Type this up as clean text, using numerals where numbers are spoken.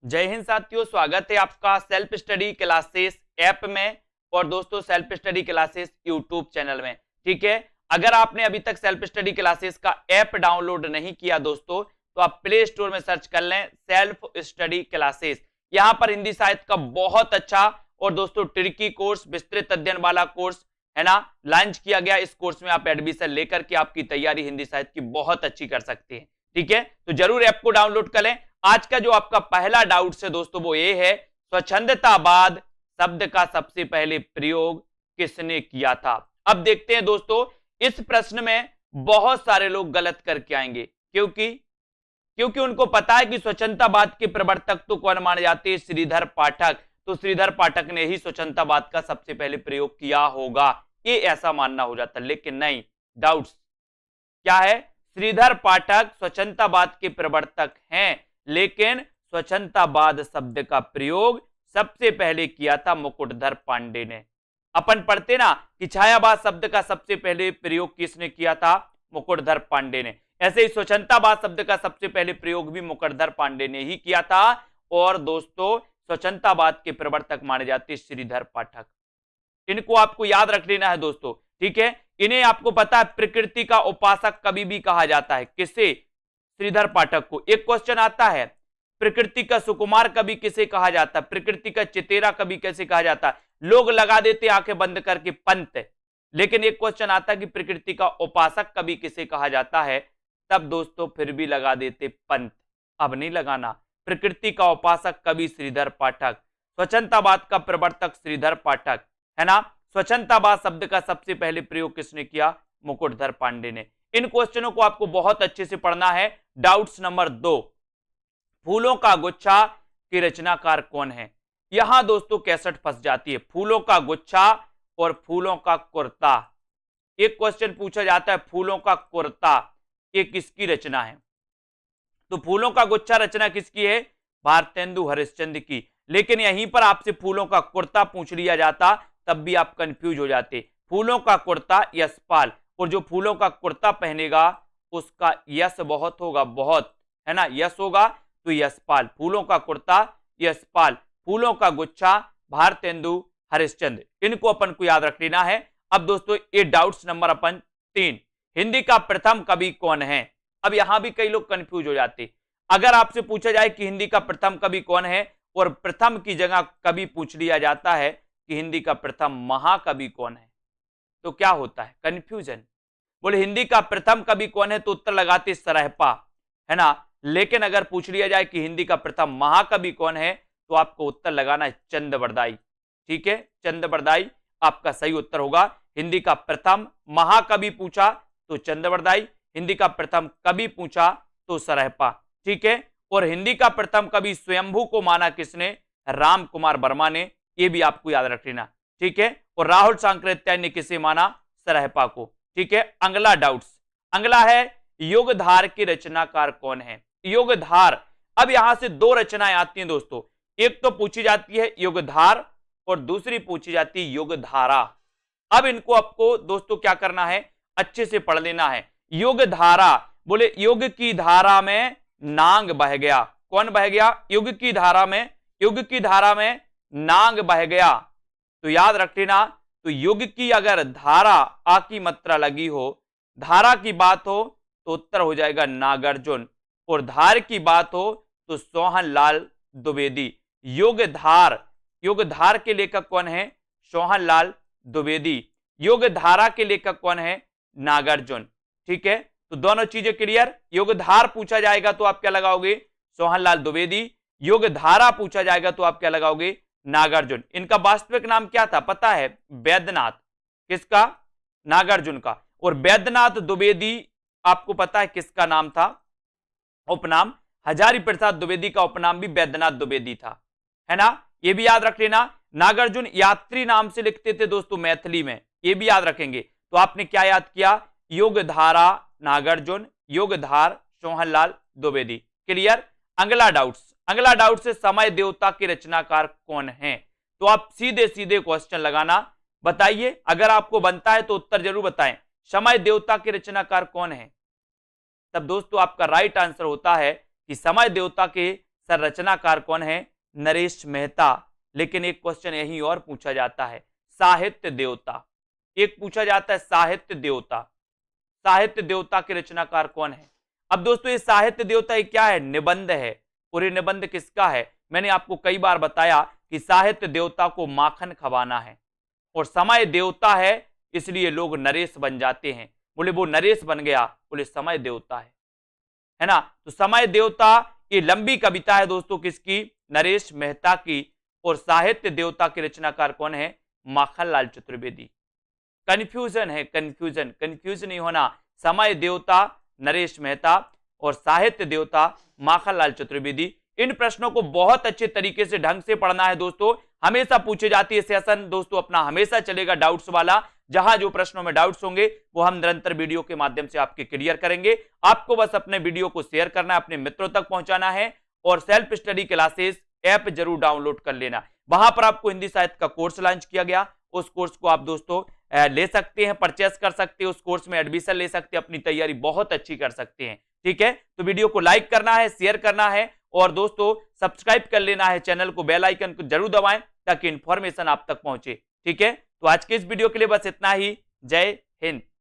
जय हिंद साथियों, स्वागत है आपका सेल्फ स्टडी क्लासेस ऐप में और दोस्तों self study classes YouTube channel में। ठीक है, अगर आपने अभी तक सेल्फ स्टडी क्लासेस का ऐप डाउनलोड नहीं किया दोस्तों, तो आप प्ले स्टोर में सर्च कर लें सेल्फ स्टडी क्लासेस। यहां पर हिंदी साहित्य का बहुत अच्छा और दोस्तों ट्रिकी कोर्स, विस्तृत अध्ययन वाला कोर्स है ना, लॉन्च किया गया। इस कोर्स में आप एडमिशन लेकर के आपकी तैयारी हिंदी साहित्य की बहुत अच्छी कर सकते हैं। ठीक है, तो जरूर ऐप को डाउनलोड कर लें। आज का जो आपका पहला डाउट है दोस्तों वो ये है, स्वच्छंदतावाद शब्द का सबसे पहले प्रयोग किसने किया था। अब देखते हैं दोस्तों, इस प्रश्न में बहुत सारे लोग गलत करके आएंगे क्योंकि उनको पता है कि स्वच्छंदतावाद के प्रवर्तक तो कौन माने जाते हैं, श्रीधर पाठक। तो श्रीधर पाठक ने ही स्वच्छंदतावाद का सबसे पहले प्रयोग किया होगा, ये ऐसा मानना हो जाता, लेकिन नहीं। डाउट्स क्या है, श्रीधर पाठक स्वच्छंदतावाद के प्रवर्तक हैं, लेकिन स्वच्छंदतावाद शब्द का प्रयोग सबसे पहले किया था मुकुटधर पांडे ने। अपन पढ़ते ना कि छायावाद शब्द का सबसे पहले प्रयोग किसने किया था, मुकुटधर पांडे ने। ऐसे ही स्वच्छंदतावाद शब्द का सबसे पहले प्रयोग भी मुकुटधर पांडे ने ही किया था। और दोस्तों स्वच्छंदतावाद के प्रवर्तक माने जाते श्रीधर पाठक। इनको आपको याद रख लेना है दोस्तों। ठीक है, इन्हें आपको पता है प्रकृति का उपासक कभी भी कहा जाता है, किसे, श्रीधर पाठक को। एक क्वेश्चन आता है, प्रकृति का सुकुमार कवि किसे कहा जाता है, प्रकृति का चितेरा कवि कैसे कहा जाता है। लोग लगा देते आंखें बंद करके पंत, लेकिन एक क्वेश्चन आता है कि प्रकृति का उपासक कवि किसे कहा जाता है, तब दोस्तों फिर भी लगा देते पंत। अब नहीं लगाना, प्रकृति का उपासक कवि श्रीधर पाठक, स्वच्छंदतावाद का प्रवर्तक श्रीधर पाठक, है ना। स्वच्छंदतावाद शब्द का सबसे पहले प्रयोग किसने किया, मुकुटधर पांडे ने। इन क्वेश्चनों को आपको बहुत अच्छे से पढ़ना है। डाउट्स नंबर 2, फूलों का गुच्छा की रचनाकार कौन है। यहां दोस्तों 61 फंस जाती है, फूलों का गुच्छा और फूलों का कुर्ता। एक क्वेश्चन पूछा जाता है, फूलों का कुर्ता ये किसकी रचना है। तो फूलों का गुच्छा रचना किसकी है, भारतेंदु हरिश्चंद्र की। लेकिन यहीं पर आपसे फूलों का कुर्ता पूछ लिया जाता, तब भी आप कंफ्यूज हो जाते। फूलों का कुर्ता यशपाल, और जो फूलों का कुर्ता पहनेगा उसका यश बहुत होगा, बहुत, है ना, यश होगा, तो यशपाल। फूलों का कुर्ता यशपाल, फूलों का गुच्छा भारतेंदु हरिश्चंद्र। इनको अपन को याद रख लेना है। अब दोस्तों ये डाउट्स नंबर अपन 3, हिंदी का प्रथम कवि कौन है। अब यहां भी कई लोग कंफ्यूज हो जाते। अगर आपसे पूछा जाए कि हिंदी का प्रथम कवि कौन है और प्रथम की जगह कवि पूछ लिया जाता है कि हिंदी का प्रथम महाकवि कौन है, तो क्या होता है, कंफ्यूजन। बोले हिंदी का प्रथम कवि कौन है तो उत्तर लगाते सरहपा, है ना। लेकिन अगर पूछ लिया जाए कि हिंदी का प्रथम महाकवि कौन है, तो आपको उत्तर लगाना है चंद्रवरदाई। ठीक है, चंद्रवरदाई आपका सही उत्तर होगा। हिंदी का प्रथम महाकवि पूछा तो चंद्रवरदाई, हिंदी का प्रथम कवि पूछा तो सरहपा। ठीक है, और हिंदी का प्रथम कवि स्वयंभू को माना किसने, राम कुमार वर्मा ने, यह भी आपको याद रख लेना। ठीक है, और राहुल सांकृत्यायन ने किसे माना, सरहपा को। ठीक है, अगला डाउट्स, अगला है युगधार की रचनाकार कौन है। युगधार, अब यहां से 2 रचनाएं आती हैं दोस्तों, एक तो पूछी जाती है युगधार और दूसरी पूछी जाती है युगधारा। अब इनको आपको दोस्तों क्या करना है, अच्छे से पढ़ लेना है। युगधारा, बोले युग की धारा में नांग बह गया, कौन बह गया, युग की धारा में, युग की धारा में नांग बह गया। तो याद रख लेना, तो युग की अगर धारा आ की मात्रा लगी हो, धारा की बात हो तो उत्तर हो जाएगा नागार्जुन, और धार की बात हो तो सोहनलाल द्विवेदी। युगधार, युगधार के लेखक कौन है, सोहनलाल द्विवेदी। युगधारा के लेखक कौन है, नागार्जुन। ठीक है, तो दोनों चीजें क्लियर। युगधार पूछा जाएगा तो आप क्या लगाओगे, सोहनलाल द्विवेदी। युगधारा पूछा जाएगा तो आप क्या लगाओगे, नागार्जुन। इनका वास्तविक नाम क्या था पता है, वैद्यनाथ। किसका, नागार्जुन का। और वैद्यनाथ द्विवेदी आपको पता है किसका नाम था, उपनाम, हजारी प्रसाद द्विवेदी का उपनाम भी वैद्यनाथ द्विवेदी था, है ना। ये भी याद रख लेना। नागार्जुन यात्री नाम से लिखते थे दोस्तों मैथिली में, ये भी याद रखेंगे। तो आपने क्या याद किया, युगधारा नागार्जुन, युगधार सोहनलाल द्विवेदी। क्लियर। अगला डाउट्स, अगला डाउट से समय देवता के रचनाकार कौन है। तो आप सीधे सीधे क्वेश्चन लगाना, बताइए, अगर आपको बनता है तो उत्तर जरूर बताएं, समय देवता के रचनाकार कौन है। तब दोस्तों आपका राइट आंसर होता है कि समय देवता के सर रचनाकार कौन है? नरेश मेहता। लेकिन एक क्वेश्चन यही और पूछा जाता है, साहित्य देवता, एक पूछा जाता है साहित्य देवता, साहित्य देवता के रचनाकार कौन है? अब दोस्तों ये साहित्य देवता ये क्या है? निबंध है। और ये निबंध किसका है? मैंने आपको कई बार बताया कि साहित्य देवता को माखन खवाना है, और समय देवता है इसलिए लोग नरेश बन जाते हैं। बोले वो नरेश बन गया, बोले समय देवता है ना। तो समय देवता ये लंबी कविता है दोस्तों, किसकी? नरेश मेहता की। और साहित्य देवता के रचनाकार कौन है? माखनलाल चतुर्वेदी। कंफ्यूजन है, कंफ्यूजन, कंफ्यूज नहीं होना। समय देवता नरेश मेहता और साहित्य देवता माखनलाल चतुर्वेदी। इन प्रश्नों को बहुत अच्छे तरीके से ढंग से पढ़ना है दोस्तों। हमेशा पूछे जाती है सेशन दोस्तों, अपना हमेशा चलेगा डाउट्स वाला। जहां जो प्रश्नों में डाउट्स होंगे वो हम निरंतर वीडियो के माध्यम से आपके क्लियर करेंगे। आपको बस अपने वीडियो को शेयर करना है, अपने मित्रों तक पहुंचाना है, और सेल्फ स्टडी क्लासेस ऐप जरूर डाउनलोड कर लेना। वहां पर आपको हिंदी साहित्य का कोर्स लॉन्च किया गया, उस कोर्स को आप दोस्तों ले सकते हैं, परचेस कर सकते हैं, उस कोर्स में एडमिशन ले सकते हैं, अपनी तैयारी बहुत अच्छी कर सकते हैं। ठीक है, तो वीडियो को लाइक करना है, शेयर करना है, और दोस्तों सब्सक्राइब कर लेना है चैनल को, बेल आइकन को जरूर दबाएं ताकि इंफॉर्मेशन आप तक पहुंचे। ठीक है, तो आज के इस वीडियो के लिए बस इतना ही। जय हिंद।